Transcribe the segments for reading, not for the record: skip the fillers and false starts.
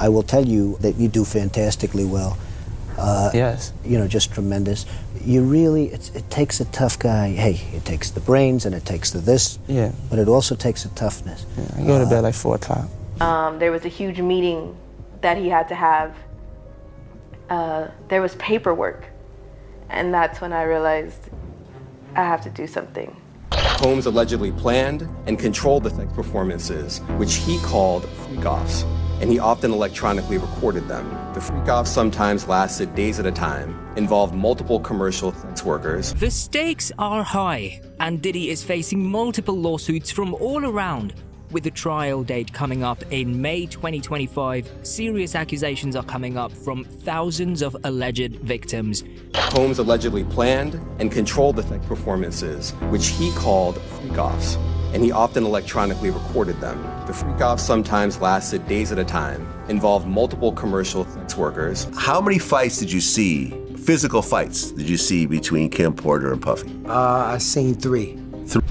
I will tell you that you do fantastically well. Yes. You know, just tremendous. You really, it takes a tough guy. Hey, it takes the brains and it takes the this, Yeah. but it also takes a toughness. Yeah. I go to bed like 4 o'clock. There was a huge meeting that he had to have. There was paperwork, and that's when I realized I have to do something. Combs allegedly planned and controlled the sex performances, which he called freak-offs, and he often electronically recorded them. The freak-offs sometimes lasted days at a time, involved multiple commercial sex workers. The stakes are high, and Diddy is facing multiple lawsuits from all around. With the trial date coming up in May 2025, serious accusations are coming up from thousands of alleged victims. Combs allegedly planned and controlled the sex performances, which he called freak-offs, and he often electronically recorded them. The freak-offs sometimes lasted days at a time, involved multiple commercial sex workers. How many fights did you see, physical fights, did you see between Kim Porter and Puffy? I seen 3.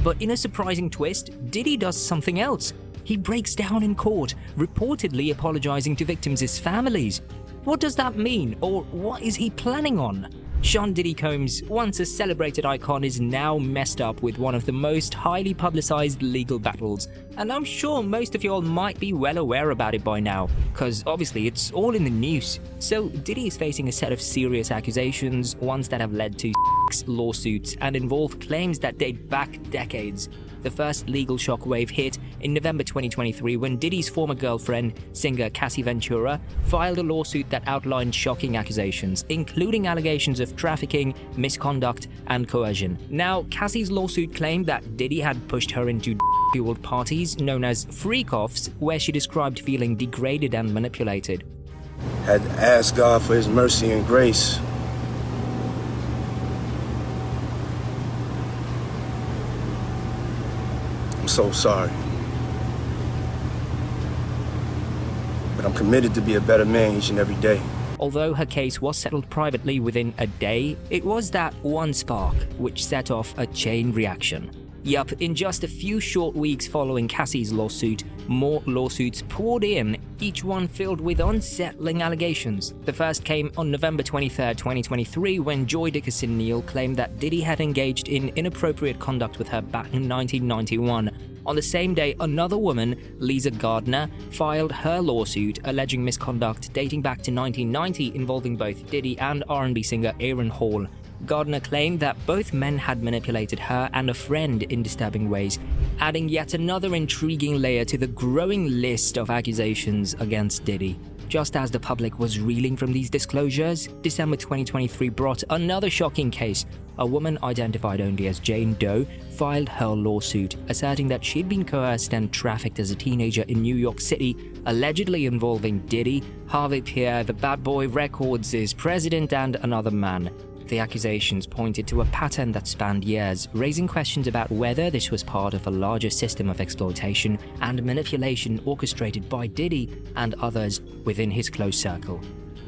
But in a surprising twist, Diddy does something else. He breaks down in court, reportedly apologizing to victims' families. What does that mean, or what is he planning on? Sean Diddy Combs, once a celebrated icon, is now messed up with one of the most highly publicized legal battles. And I'm sure most of y'all might be well aware about it by now, because obviously it's all in the news. So Diddy is facing a set of serious accusations, ones that have led to lawsuits and involve claims that date back decades. The first legal shockwave hit in November 2023 when Diddy's former girlfriend, singer Cassie Ventura, filed a lawsuit that outlined shocking accusations, including allegations of trafficking, misconduct, and coercion. Now, Cassie's lawsuit claimed that Diddy had pushed her into fueled parties known as freak-offs, where she described feeling degraded and manipulated. Had to ask God for his mercy and grace. I'm so sorry. But I'm committed to be a better man each and every day. Although her case was settled privately within a day, it was that one spark which set off a chain reaction. Yup, in just a few short weeks following Cassie's lawsuit, more lawsuits poured in, each one filled with unsettling allegations. The first came on November 23, 2023, when Joy Dickerson-Neal claimed that Diddy had engaged in inappropriate conduct with her back in 1991. On the same day, another woman, Lisa Gardner, filed her lawsuit alleging misconduct dating back to 1990 involving both Diddy and R&B singer Aaron Hall. Gardner claimed that both men had manipulated her and a friend in disturbing ways, adding yet another intriguing layer to the growing list of accusations against Diddy. Just as the public was reeling from these disclosures, December 2023 brought another shocking case. A woman identified only as Jane Doe filed her lawsuit, asserting that she'd been coerced and trafficked as a teenager in New York City, allegedly involving Diddy, Harvey Pierre, the Bad Boy Records' president, and another man. The accusations pointed to a pattern that spanned years, raising questions about whether this was part of a larger system of exploitation and manipulation orchestrated by Diddy and others within his close circle.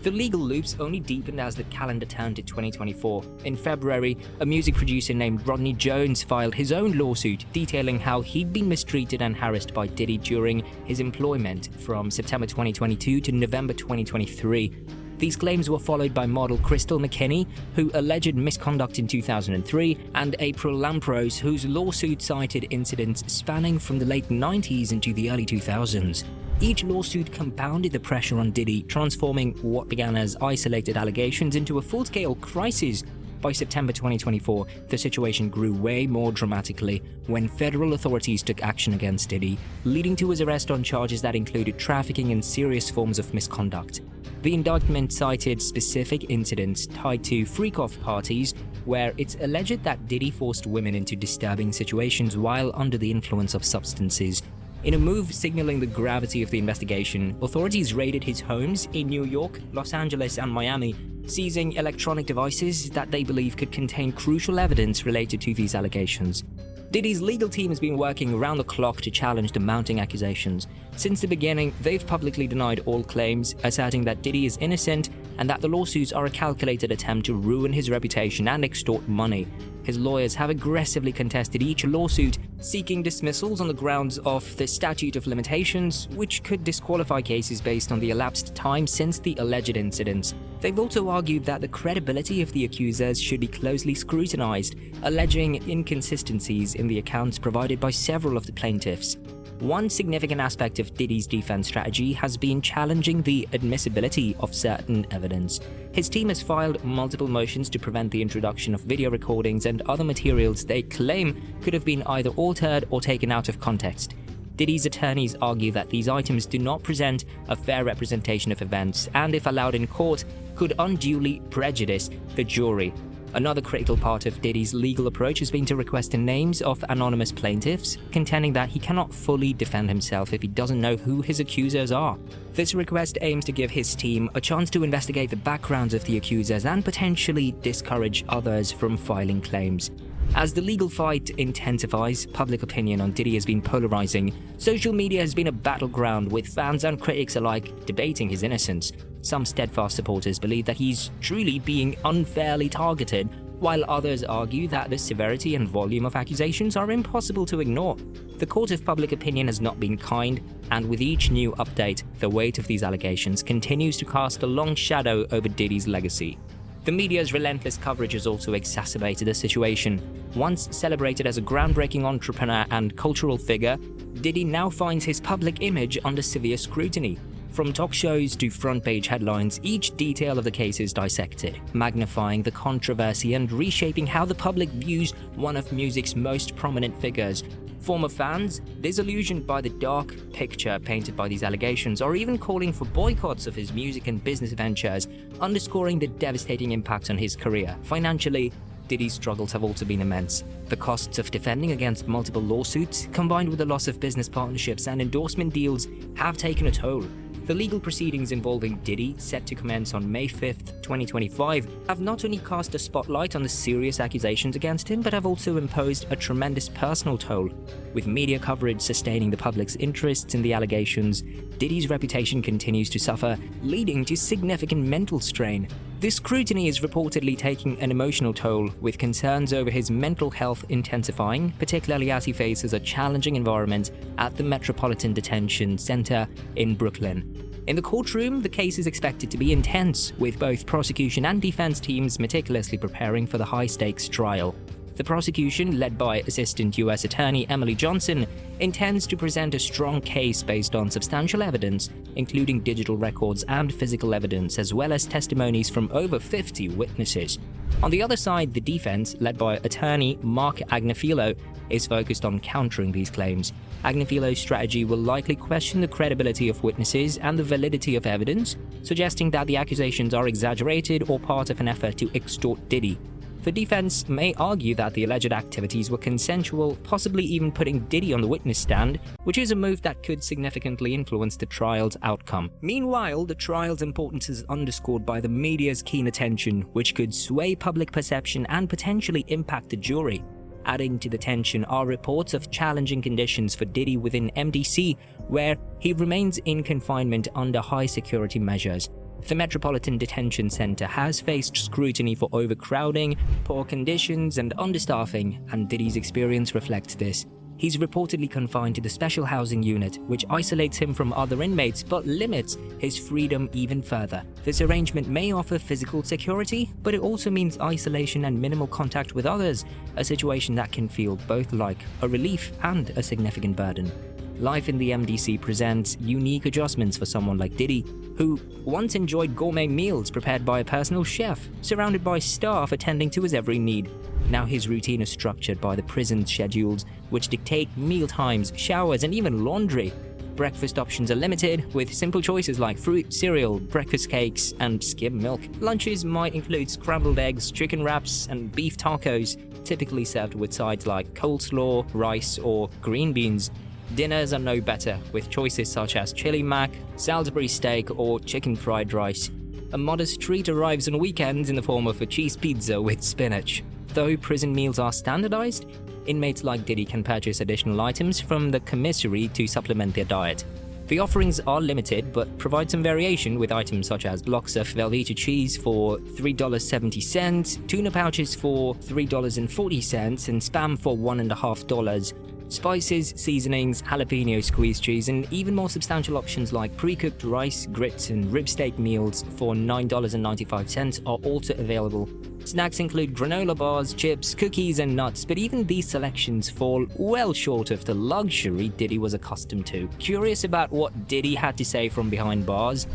The legal loops only deepened as the calendar turned to 2024. In February, a music producer named Rodney Jones filed his own lawsuit detailing how he'd been mistreated and harassed by Diddy during his employment from September 2022 to November 2023. These claims were followed by model Crystal McKinney, who alleged misconduct in 2003, and April Lampros, whose lawsuit cited incidents spanning from the late 90s into the early 2000s. Each lawsuit compounded the pressure on Diddy, transforming what began as isolated allegations into a full-scale crisis. By September 2024, the situation grew way more dramatically when federal authorities took action against Diddy, leading to his arrest on charges that included trafficking and serious forms of misconduct. The indictment cited specific incidents tied to freak-off parties, where it's alleged that Diddy forced women into disturbing situations while under the influence of substances. In a move signaling the gravity of the investigation, authorities raided his homes in New York, Los Angeles, and Miami, seizing electronic devices that they believe could contain crucial evidence related to these allegations. Diddy's legal team has been working around the clock to challenge the mounting accusations. Since the beginning, they've publicly denied all claims, asserting that Diddy is innocent and that the lawsuits are a calculated attempt to ruin his reputation and extort money. His lawyers have aggressively contested each lawsuit, seeking dismissals on the grounds of the statute of limitations, which could disqualify cases based on the elapsed time since the alleged incidents. They've also argued that the credibility of the accusers should be closely scrutinized, alleging inconsistencies in the accounts provided by several of the plaintiffs. One significant aspect of Diddy's defense strategy has been challenging the admissibility of certain evidence. His team has filed multiple motions to prevent the introduction of video recordings and other materials they claim could have been either altered or taken out of context. Diddy's attorneys argue that these items do not present a fair representation of events and, if allowed in court, could unduly prejudice the jury. Another critical part of Diddy's legal approach has been to request the names of anonymous plaintiffs, contending that he cannot fully defend himself if he doesn't know who his accusers are. This request aims to give his team a chance to investigate the backgrounds of the accusers and potentially discourage others from filing claims. As the legal fight intensifies, public opinion on Diddy has been polarizing. Social media has been a battleground, with fans and critics alike debating his innocence. Some steadfast supporters believe that he's truly being unfairly targeted, while others argue that the severity and volume of accusations are impossible to ignore. The court of public opinion has not been kind, and with each new update, the weight of these allegations continues to cast a long shadow over Diddy's legacy. The media's relentless coverage has also exacerbated the situation. Once celebrated as a groundbreaking entrepreneur and cultural figure, Diddy now finds his public image under severe scrutiny. From talk shows to front-page headlines, each detail of the case is dissected, magnifying the controversy and reshaping how the public views one of music's most prominent figures. Former fans, disillusioned by the dark picture painted by these allegations, are even calling for boycotts of his music and business ventures, underscoring the devastating impact on his career. Financially, Diddy's struggles have also been immense. The costs of defending against multiple lawsuits, combined with the loss of business partnerships and endorsement deals, have taken a toll. The legal proceedings involving Diddy, set to commence on May 5th, 2025, have not only cast a spotlight on the serious accusations against him, but have also imposed a tremendous personal toll. With media coverage sustaining the public's interests in the allegations, Diddy's reputation continues to suffer, leading to significant mental strain. This scrutiny is reportedly taking an emotional toll, with concerns over his mental health intensifying, particularly as he faces a challenging environment at the Metropolitan Detention Center in Brooklyn. In the courtroom, the case is expected to be intense, with both prosecution and defense teams meticulously preparing for the high-stakes trial. The prosecution, led by Assistant U.S. Attorney Emily Johnson, intends to present a strong case based on substantial evidence, including digital records and physical evidence, as well as testimonies from over 50 witnesses. On the other side, the defense, led by attorney Mark Agnifilo, is focused on countering these claims. Agnifilo's strategy will likely question the credibility of witnesses and the validity of evidence, suggesting that the accusations are exaggerated or part of an effort to extort Diddy. The defense may argue that the alleged activities were consensual, possibly even putting Diddy on the witness stand, which is a move that could significantly influence the trial's outcome. Meanwhile, the trial's importance is underscored by the media's keen attention, which could sway public perception and potentially impact the jury. Adding to the tension are reports of challenging conditions for Diddy within MDC, where he remains in confinement under high security measures. The Metropolitan Detention Center has faced scrutiny for overcrowding, poor conditions, and understaffing, and Diddy's experience reflects this. He's reportedly confined to the special housing unit, which isolates him from other inmates but limits his freedom even further. This arrangement may offer physical security, but it also means isolation and minimal contact with others, a situation that can feel both like a relief and a significant burden. Life in the MDC presents unique adjustments for someone like Diddy, who once enjoyed gourmet meals prepared by a personal chef, surrounded by staff attending to his every need. Now his routine is structured by the prison's schedules, which dictate meal times, showers, and even laundry. Breakfast options are limited, with simple choices like fruit, cereal, breakfast cakes, and skim milk. Lunches might include scrambled eggs, chicken wraps, and beef tacos, typically served with sides like coleslaw, rice, or green beans. Dinners are no better, with choices such as chili mac, Salisbury steak, or chicken fried rice. A modest treat arrives on weekends in the form of a cheese pizza with spinach. Though prison meals are standardized, inmates like Diddy can purchase additional items from the commissary to supplement their diet. The offerings are limited but provide some variation with items such as blocks of Velveeta cheese for $3.70, tuna pouches for $3.40, and Spam for $1.50. Spices, seasonings, jalapeno squeeze cheese, and even more substantial options like pre-cooked rice, grits, and rib steak meals for $9.95 are also available. Snacks include granola bars, chips, cookies, and nuts, but even these selections fall well short of the luxury Diddy was accustomed to. Curious about what Diddy had to say from behind bars?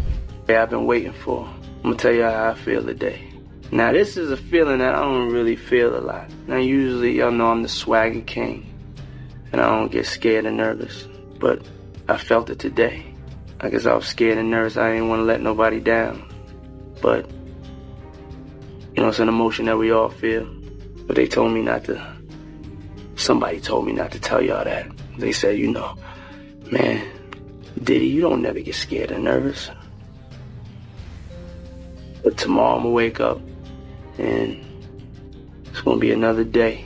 I've been waiting for. I'm gonna tell you how I feel today. Now, this is a feeling that I don't really feel a lot. Now, usually, y'all know I'm the swagger king, and I don't get scared and nervous, but I felt it today. I guess I was scared and nervous. I didn't want to let nobody down, but you know, it's an emotion that we all feel. But they told me not to. Somebody told me not to tell y'all that. They said, you know, man, Diddy, you don't never get scared and nervous. But tomorrow I'm gonna wake up and it's gonna be another day.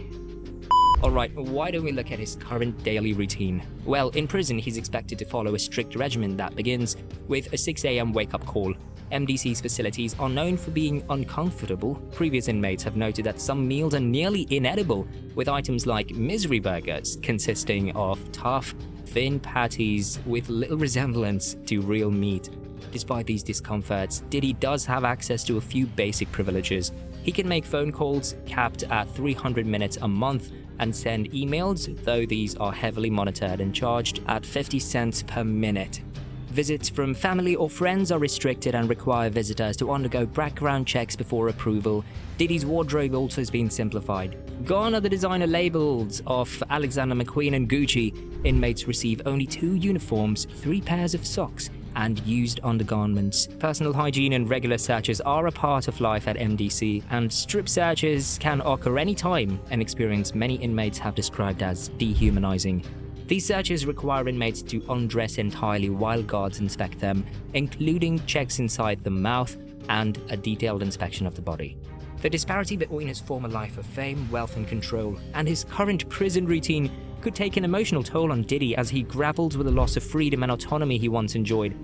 Alright, why don't we look at his current daily routine? Well, in prison, he's expected to follow a strict regimen that begins with a 6 a.m. wake-up call. MDC's facilities are known for being uncomfortable. Previous inmates have noted that some meals are nearly inedible, with items like misery burgers consisting of tough, thin patties with little resemblance to real meat. Despite these discomforts, Diddy does have access to a few basic privileges. He can make phone calls capped at 300 minutes a month and send emails, though these are heavily monitored and charged at 50 cents per minute. Visits from family or friends are restricted and require visitors to undergo background checks before approval. Diddy's wardrobe also has been simplified. Gone are the designer labels of Alexander McQueen and Gucci. Inmates receive only 2 uniforms, 3 pairs of socks, and used undergarments. Personal hygiene and regular searches are a part of life at MDC, and strip searches can occur anytime, an experience many inmates have described as dehumanizing. These searches require inmates to undress entirely while guards inspect them, including checks inside the mouth and a detailed inspection of the body. The disparity between his former life of fame, wealth, and control and his current prison routine could take an emotional toll on Diddy as he grapples with the loss of freedom and autonomy he once enjoyed.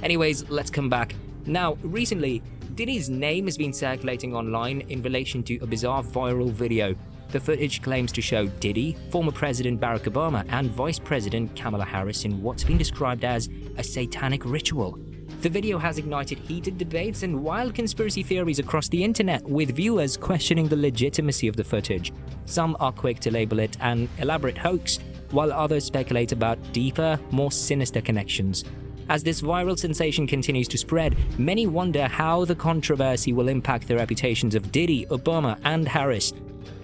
Anyways, let's come back. Now, recently, Diddy's name has been circulating online in relation to a bizarre viral video. The footage claims to show Diddy, former President Barack Obama, and Vice President Kamala Harris in what's been described as a satanic ritual. The video has ignited heated debates and wild conspiracy theories across the internet, with viewers questioning the legitimacy of the footage. Some are quick to label it an elaborate hoax, while others speculate about deeper, more sinister connections. As this viral sensation continues to spread, many wonder how the controversy will impact the reputations of Diddy, Obama, and Harris.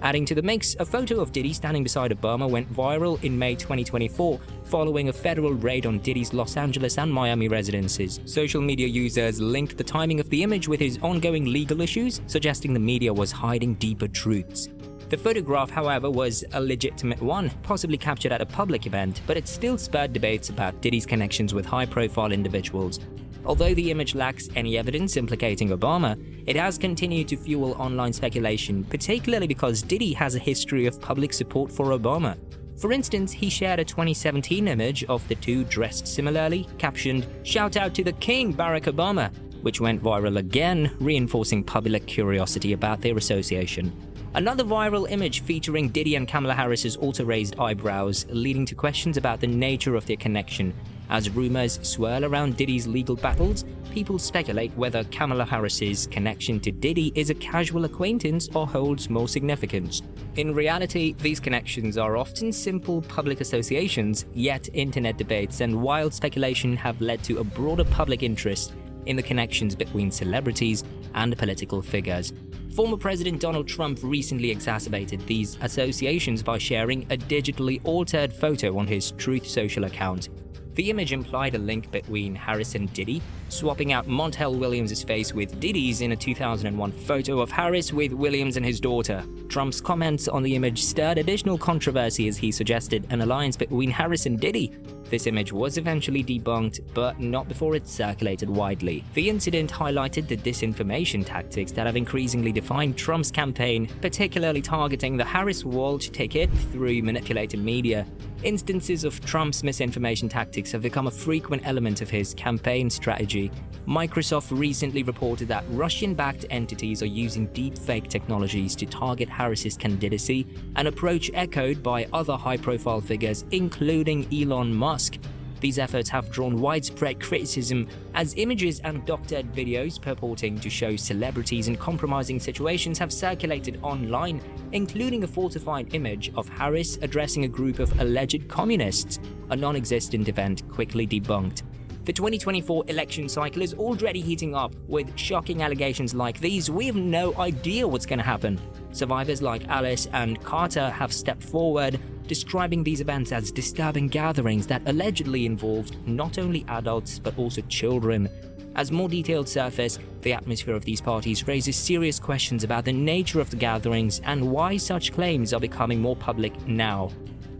Adding to the mix, a photo of Diddy standing beside Obama went viral in May 2024, following a federal raid on Diddy's Los Angeles and Miami residences. Social media users linked the timing of the image with his ongoing legal issues, suggesting the media was hiding deeper truths. The photograph, however, was a legitimate one, possibly captured at a public event, but it still spurred debates about Diddy's connections with high-profile individuals. Although the image lacks any evidence implicating Obama, it has continued to fuel online speculation, particularly because Diddy has a history of public support for Obama. For instance, he shared a 2017 image of the two dressed similarly, captioned, "Shout out to the King, Barack Obama," which went viral again, reinforcing public curiosity about their association. Another viral image featuring Diddy and Kamala Harris has also raised eyebrows, leading to questions about the nature of their connection. As rumors swirl around Diddy's legal battles, people speculate whether Kamala Harris's connection to Diddy is a casual acquaintance or holds more significance. In reality, these connections are often simple public associations, yet internet debates and wild speculation have led to a broader public interest in the connections between celebrities and political figures. Former President Donald Trump recently exacerbated these associations by sharing a digitally altered photo on his Truth Social account. The image implied a link between Harris and Diddy, swapping out Montel Williams' face with Diddy's in a 2001 photo of Harris with Williams and his daughter. Trump's comments on the image stirred additional controversy as he suggested an alliance between Harris and Diddy. This image was eventually debunked, but not before it circulated widely. The incident highlighted the disinformation tactics that have increasingly defined Trump's campaign, particularly targeting the Harris Walsh ticket through manipulated media. Instances of Trump's misinformation tactics have become a frequent element of his campaign strategy. Microsoft recently reported that Russian-backed entities are using deepfake technologies to target Harris's candidacy, an approach echoed by other high-profile figures, including Elon Musk. These efforts have drawn widespread criticism as images and doctored videos purporting to show celebrities in compromising situations have circulated online, including a falsified image of Harris addressing a group of alleged communists, a non-existent event quickly debunked. The 2024 election cycle is already heating up. With shocking allegations like these, we have no idea what's going to happen. Survivors like Alice and Carter have stepped forward, describing these events as disturbing gatherings that allegedly involved not only adults but also children. As more details surface, the atmosphere of these parties raises serious questions about the nature of the gatherings and why such claims are becoming more public now.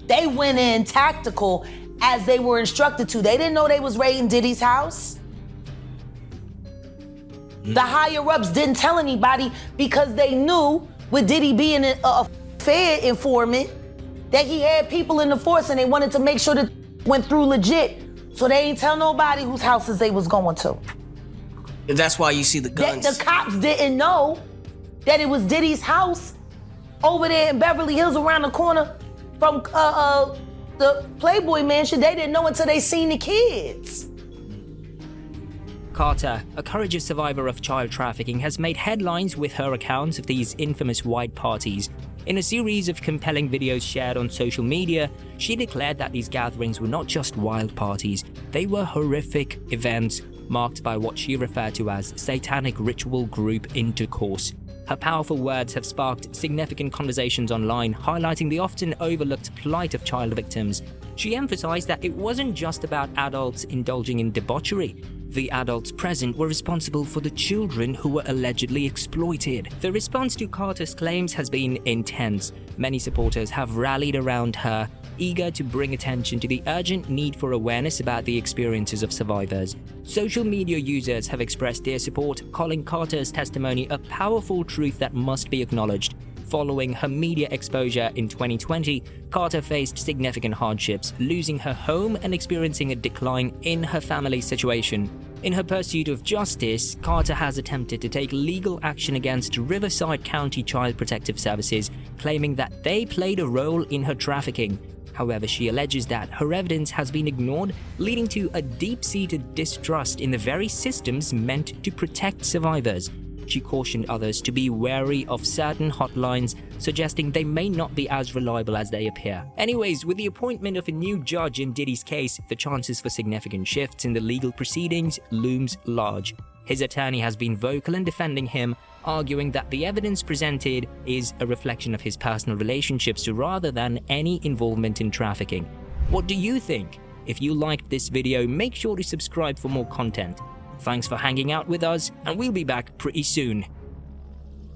They went in tactical as they were instructed to. They didn't know they was raiding Diddy's house. The higher-ups didn't tell anybody because they knew, with Diddy being a Fed informant, that he had people in the force and they wanted to make sure that went through legit. So they ain't tell nobody whose houses they was going to. And that's why you see the guns. The cops didn't know that it was Diddy's house over there in Beverly Hills around the corner from the Playboy Mansion. They didn't know until they seen the kids. Carter, a courageous survivor of child trafficking, has made headlines with her accounts of these infamous white parties. In a series of compelling videos shared on social media, she declared that these gatherings were not just wild parties, they were horrific events marked by what she referred to as satanic ritual group intercourse. Her powerful words have sparked significant conversations online, highlighting the often overlooked plight of child victims. She emphasized that it wasn't just about adults indulging in debauchery. The adults present were responsible for the children who were allegedly exploited. The response to Carter's claims has been intense. Many supporters have rallied around her, eager to bring attention to the urgent need for awareness about the experiences of survivors. Social media users have expressed their support, calling Carter's testimony a powerful truth that must be acknowledged. Following her media exposure in 2020, Carter faced significant hardships, losing her home and experiencing a decline in her family situation. In her pursuit of justice, Carter has attempted to take legal action against Riverside County Child Protective Services, claiming that they played a role in her trafficking. However, she alleges that her evidence has been ignored, leading to a deep-seated distrust in the very systems meant to protect survivors. She cautioned others to be wary of certain hotlines, suggesting they may not be as reliable as they appear. Anyways, with the appointment of a new judge in Diddy's case, the chances for significant shifts in the legal proceedings looms large. His attorney has been vocal in defending him, arguing that the evidence presented is a reflection of his personal relationships rather than any involvement in trafficking. What do you think? If you liked this video, make sure to subscribe for more content. Thanks for hanging out with us, and we'll be back pretty soon.